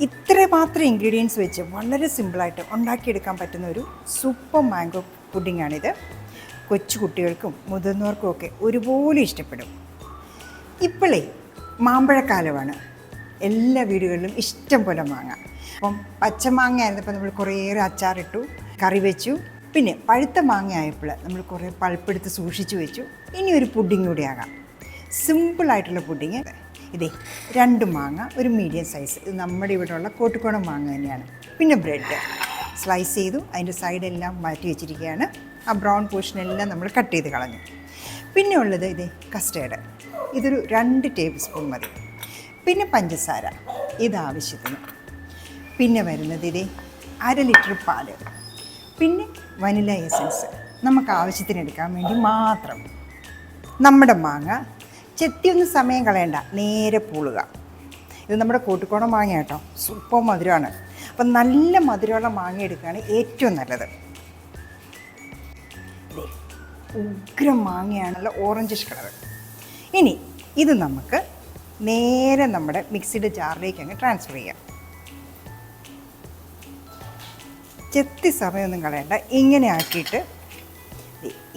ഇത്ര മാത്രം ഇൻഗ്രീഡിയൻസ് വെച്ച് വളരെ സിമ്പിളായിട്ട് ഉണ്ടാക്കിയെടുക്കാൻ പറ്റുന്ന ഒരു സൂപ്പർ മാംഗോ പുഡിങ്ങാണിത്. കൊച്ചു കുട്ടികൾക്കും മുതിർന്നവർക്കും ഒക്കെ ഒരുപോലെ ഇഷ്ടപ്പെടും. ഇപ്പോഴേ മാമ്പഴക്കാലമാണ്. എല്ലാ വീടുകളിലും ഇഷ്ടം പോലെ മാങ്ങ. അപ്പം പച്ചമാങ്ങ ആയിരുന്നപ്പോൾ നമ്മൾ കുറേയേറെ അച്ചാറിട്ടു, കറി വെച്ചു. പിന്നെ പഴുത്ത മാങ്ങ ആയപ്പോൾ നമ്മൾ കുറേ പൾപ്പെടുത്ത് സൂക്ഷിച്ചു വെച്ചു. ഇനി ഒരു പുഡിങ് കൂടി ആകാം. സിമ്പിളായിട്ടുള്ള പുഡിങ്. ഇതേ 2 മാങ്ങ, ഒരു മീഡിയം സൈസ്. ഇത് നമ്മുടെ ഇവിടെയുള്ള കോട്ടുകോണം മാങ്ങ തന്നെയാണ്. പിന്നെ ബ്രെഡ് സ്ലൈസ് ചെയ്തു, അതിൻ്റെ സൈഡെല്ലാം മാറ്റി വെച്ചിരിക്കുകയാണ്. ആ ബ്രൗൺ പോർഷനെല്ലാം നമ്മൾ കട്ട് ചെയ്ത് കളഞ്ഞു. പിന്നെ ഉള്ളത് ഇതേ കസ്റ്റേർഡ്. ഇതൊരു 2 ടേബിൾ സ്പൂൺ മതി. പിന്നെ പഞ്ചസാര ഇത് ആവശ്യത്തിന്. പിന്നെ വരുന്നത് ഇതേ 1/2 ലിറ്റർ പാല്. പിന്നെ വനില എസൻസ് നമുക്ക് ആവശ്യത്തിന് എടുക്കാൻ വേണ്ടി മാത്രം. നമ്മുടെ മാങ്ങ ചെത്തിയൊന്നും സമയം കളയണ്ട, നേരെ പൂളുക. ഇത് നമ്മുടെ കോട്ടുകോണം മാങ്ങ കേട്ടോ, സൂപ്പർ മധുരമാണ്. അപ്പം നല്ല മധുരമുള്ള മാങ്ങ എടുക്കുകയാണ് ഏറ്റവും നല്ലത്. ഇതേ ഉഗ്രം മാങ്ങയാണല്ലോ, ഓറഞ്ചിഷ് കളർ. ഇനി ഇത് നമുക്ക് നേരെ നമ്മുടെ മിക്സിയുടെ ജാറിലേക്ക് അങ്ങ് ട്രാൻസ്ഫർ ചെയ്യാം. ചെത്തി സമയമൊന്നും കളയണ്ട, ഇങ്ങനെ ആക്കിയിട്ട്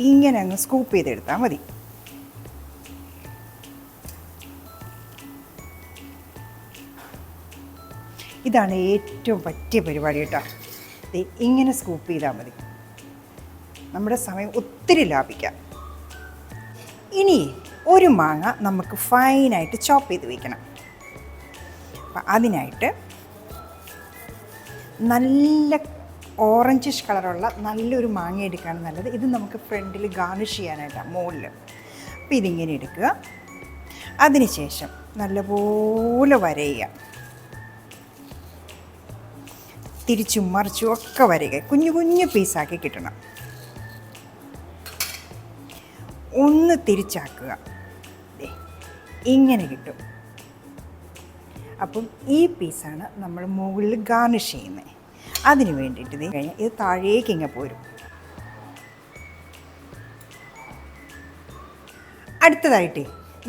ഇങ്ങനെ അങ്ങ് സ്കൂപ്പ് ചെയ്തെടുത്താൽ മതി. ഇതാണ് ഏറ്റവും പറ്റിയ പരിപാടി കേട്ടോ. ഇങ്ങനെ സ്കൂപ്പ് ചെയ്താൽ മതി. നമ്മുടെ സമയം ഒത്തിരി ലാഭിക്കാം. ഇനി ഒരു മാങ്ങ നമുക്ക് ഫൈനായിട്ട് ചോപ്പ് ചെയ്ത് വയ്ക്കണം. അപ്പം അതിനായിട്ട് നല്ല ഓറഞ്ചിഷ് കളറുള്ള നല്ലൊരു മാങ്ങ എടുക്കുകയാണ് നല്ലത്. ഇത് നമുക്ക് ഫ്രണ്ടിൽ ഗാർണിഷ് ചെയ്യാനായിട്ടാണ്, മുകളിൽ. അപ്പോൾ ഇതിങ്ങനെ എടുക്കുക. അതിനുശേഷം നല്ലപോലെ വരയുക, തിരിച്ചും മറിച്ചും ഒക്കെ വരിക. കുഞ്ഞു കുഞ്ഞു പീസാക്കി കിട്ടണം. ഒന്ന് തിരിച്ചാക്കുക, ഇങ്ങനെ കിട്ടും. അപ്പം ഈ പീസാണ് നമ്മൾ മുകളിൽ ഗാർണിഷ് ചെയ്യുന്നത്. അതിന് വേണ്ടിയിട്ട് ഇത് കഴിഞ്ഞാൽ ഇത് താഴേക്ക് ഇങ്ങനെ പോരും. അടുത്തതായിട്ട്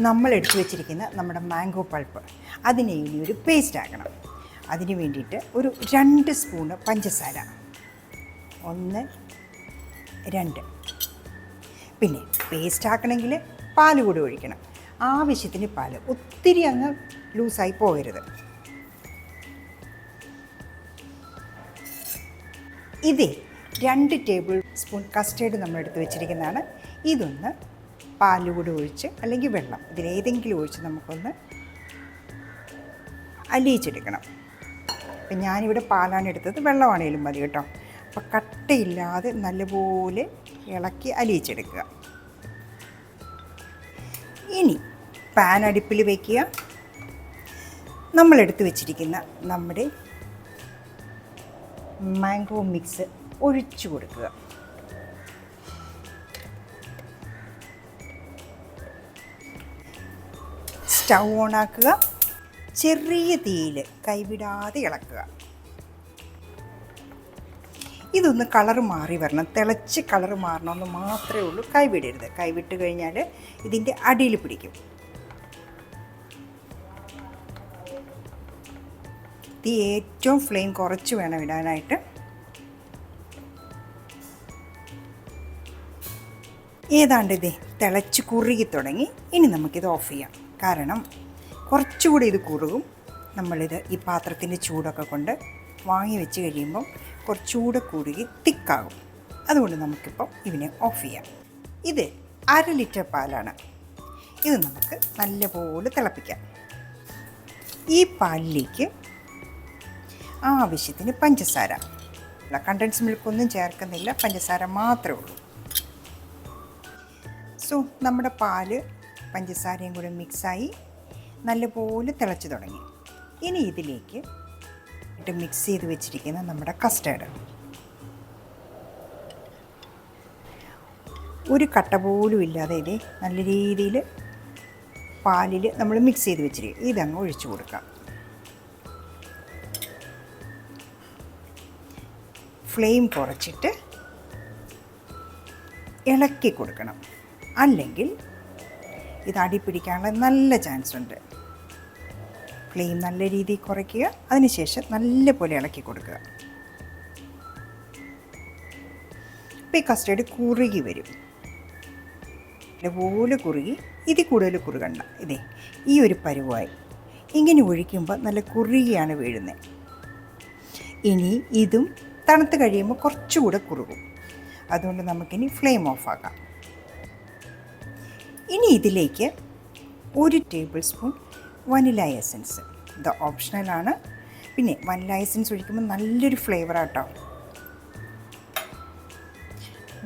നമ്മൾ എടുത്തു വെച്ചിരിക്കുന്ന നമ്മുടെ മാംഗോ പൾപ്പ്, അതിനെ ഇനി ഒരു പേസ്റ്റ് ആക്കണം. അതിന് വേണ്ടിയിട്ട് ഒരു 2 സ്പൂണ് പഞ്ചസാര, 1, 2. പിന്നെ പേസ്റ്റ് ആക്കണമെങ്കിൽ പാൽ കൂടി ഒഴിക്കണം. ആവശ്യത്തിന് പാൽ, ഒത്തിരി അങ്ങ് ലൂസായി പോകരുത്. ഇതേ 2 ടേബിൾ സ്പൂൺ കസ്റ്റേർഡ് നമ്മൾ എടുത്ത് വെച്ചിരിക്കുന്നതാണ്. ഇതൊന്ന് പാൽ കൂടി ഒഴിച്ച്, അല്ലെങ്കിൽ വെള്ളം, ഇതിലേതെങ്കിലും ഒഴിച്ച് നമുക്കൊന്ന് അലിയിച്ചെടുക്കണം. അപ്പം ഞാനിവിടെ പാലാണ് എടുത്തത്, വെള്ളമാണേലും മതി കേട്ടോ. അപ്പോൾ കട്ടയില്ലാതെ നല്ലപോലെ ഇളക്കി അലിയിച്ചെടുക്കുക. ഇനി പാൻ അടുപ്പിൽ വയ്ക്കുക. നമ്മളെടുത്ത് വെച്ചിരിക്കുന്ന നമ്മുടെ മാംഗോ മിക്സ് ഒഴിച്ചു കൊടുക്കുക. സ്റ്റൗ ഓണാക്കുക. ചെറിയ തീയിൽ കൈവിടാതെ ഇളക്കുക. ഇതൊന്ന് കളറ് മാറി വരണം, തിളച്ച് കളറ് മാറണമെന്ന് മാത്രമേ ഉള്ളൂ. കൈവിടരുത്. കൈവിട്ട് കഴിഞ്ഞാൽ ഇതിൻ്റെ അടിയിൽ പിടിക്കും. തീ ഏറ്റവും ഫ്ലെയിം കുറച്ച് വേണം ഇടാനായിട്ട്. ഏതാണ്ട് ഇതേ തിളച്ച് കുറുകി തുടങ്ങി. ഇനി നമുക്കിത് ഓഫ് ചെയ്യാം. കാരണം കുറച്ചുകൂടി ഇത് കുറുകും. നമ്മളിത് ഈ പാത്രത്തിൻ്റെ ചൂടൊക്കെ കൊണ്ട് വാങ്ങി വെച്ച് കഴിയുമ്പം കുറച്ചുകൂടെ കുറുകി തിക്കാകും. അതുകൊണ്ട് നമുക്കിപ്പം ഇതിനെ ഓഫ് ചെയ്യാം. ഇത് 1/2 ലിറ്റർ പാലാണ്. ഇത് നമുക്ക് നല്ലപോലെ തിളപ്പിക്കാം. ഈ പാലിലേക്ക് ആവശ്യത്തിന് പഞ്ചസാര, കണ്ടൻസ് മിൽക്കൊന്നും ചേർക്കുന്നില്ല, പഞ്ചസാര മാത്രമേ ഉള്ളൂ. സോ നമ്മുടെ പാല് പഞ്ചസാരയും കൂടെ മിക്സായി നല്ലപോലെ തിളച്ച് തുടങ്ങി. ഇനി ഇതിലേക്ക് മിക്സ് ചെയ്ത് വെച്ചിരിക്കുന്ന നമ്മുടെ കസ്റ്റേർഡ്, ഒരു കട്ട പോലും ഇല്ലാതെ ഇത് നല്ല രീതിയിൽ പാലിൽ നമ്മൾ മിക്സ് ചെയ്ത് വെച്ചിരിക്കും. ഇതങ്ങ് ഒഴിച്ചു കൊടുക്കാം. ഫ്ലെയിം കുറച്ചിട്ട് ഇളക്കി കൊടുക്കണം, അല്ലെങ്കിൽ ഇത് അടി പിടിക്കാനുള്ള നല്ല ചാൻസ് ഉണ്ട്. ഫ്ലെയിം നല്ല രീതിയിൽ കുറയ്ക്കുക. അതിനുശേഷം നല്ലപോലെ ഇളക്കി കൊടുക്കുക. അപ്പോൾ ഈ കസ്റ്റേർഡ് കുറുകി വരും. ഇതുപോലെ കുറുകി, ഇതിൽ കൂടുതൽ കുറുകണ്ട. ഇതേ ഈ ഒരു പരുവായി. ഇങ്ങനെ ഒഴിക്കുമ്പോൾ നല്ല കുറുകിയാണ് വീഴുന്നത്. ഇനി ഇതും തണുത്ത് കഴിയുമ്പോൾ കുറച്ചുകൂടെ കുറുകും. അതുകൊണ്ട് നമുക്കിനി ഫ്ലെയിം ഓഫാക്കാം. ഇനി ഇതിലേക്ക് 1 ടേബിൾ സ്പൂൺ വനില എസൻസ്. ഇത് ഓപ്ഷണലാണ്. പിന്നെ വനില എസൻസ് ഒഴിക്കുമ്പോൾ നല്ലൊരു ഫ്ലേവറാട്ടോ.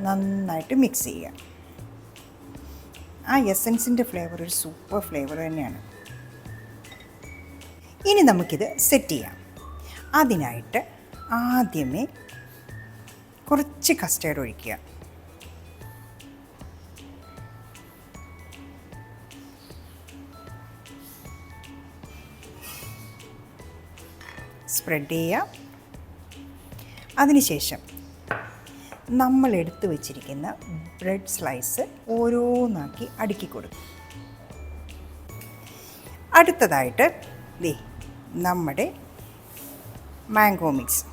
നന്നായിട്ട് മിക്സ് ചെയ്യുക. ആ എസൻസിൻ്റെ ഫ്ലേവർ ഒരു സൂപ്പർ ഫ്ലേവർ തന്നെയാണ്. ഇനി നമുക്കിത് സെറ്റ് ചെയ്യാം. അതിനായിട്ട് ആദ്യമേ കുറച്ച് കസ്റ്റേർഡ് ഒഴിക്കുക. സ്പ്രെഡ് ചെയ്യുക. അതിനുശേഷം നമ്മൾ എടുത്തു വച്ചിരിക്കുന്ന ബ്രെഡ് സ്ലൈസ് ഓരോന്നാക്കി അടുക്കി കൊടുക്കും. അടുത്തതായിട്ട് ദേ നമ്മുടെ മാംഗോ മിക്സ്.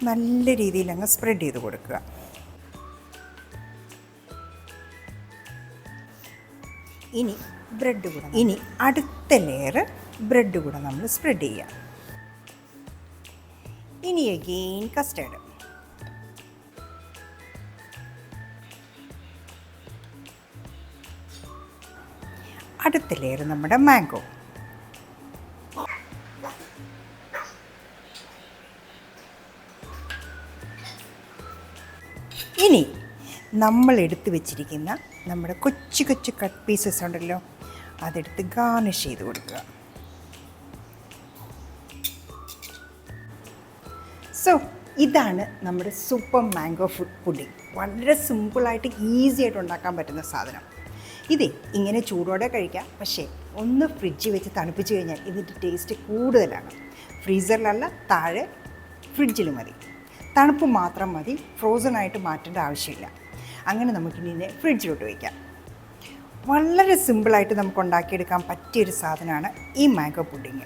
നല്ല രീതിയിൽ അങ്ങ് സ്പ്രെഡ് ചെയ്ത് കൊടുക്കുക. ഇനി ബ്രെഡ് കൂടെ, ഇനി അടുത്ത ലെയർ ബ്രെഡ് കൂടെ നമ്മൾ സ്പ്രെഡ് ചെയ്യുക. ഇനി അഗെയിൻ കസ്റ്റേർഡ്. അടുത്ത ലെയർ നമ്മുടെ മാംഗോ. ഇനി നമ്മൾ എടുത്തു വെച്ചിരിക്കുന്ന നമ്മുടെ കൊച്ചു കൊച്ചു കട്ട് പീസസ് ഉണ്ടല്ലോ, അതെടുത്ത് ഗാർണിഷ് ചെയ്ത് കൊടുക്കുക. സോ ഇതാണ് നമ്മുടെ സൂപ്പർ മാംഗോ ഫ്രൂട്ട് പുഡിംഗ്. വളരെ സിമ്പിളായിട്ട് ഈസി ആയിട്ട് ഉണ്ടാക്കാൻ പറ്റുന്ന സാധനം. ഇതേ ഇങ്ങനെ ചൂടോടെ കഴിക്കാം. പക്ഷേ ഒന്ന് ഫ്രിഡ്ജിൽ വെച്ച് തണുപ്പിച്ച് കഴിഞ്ഞാൽ ഇതിൻ്റെ ടേസ്റ്റ് കൂടുതലാണ്. ഫ്രീസറിലല്ല, താഴെ ഫ്രിഡ്ജിൽ മതി. തണുപ്പ് മാത്രം മതി, ഫ്രോസൺ ആയിട്ട് മാറ്റേണ്ട ആവശ്യമില്ല. അങ്ങനെ നമുക്കിതിനെ ഫ്രിഡ്ജിലോട്ട് വയ്ക്കാം. വളരെ സിമ്പിളായിട്ട് നമുക്ക് ഉണ്ടാക്കിയെടുക്കാൻ പറ്റിയൊരു സാധനമാണ് ഈ മാംഗോ പുഡിങ്.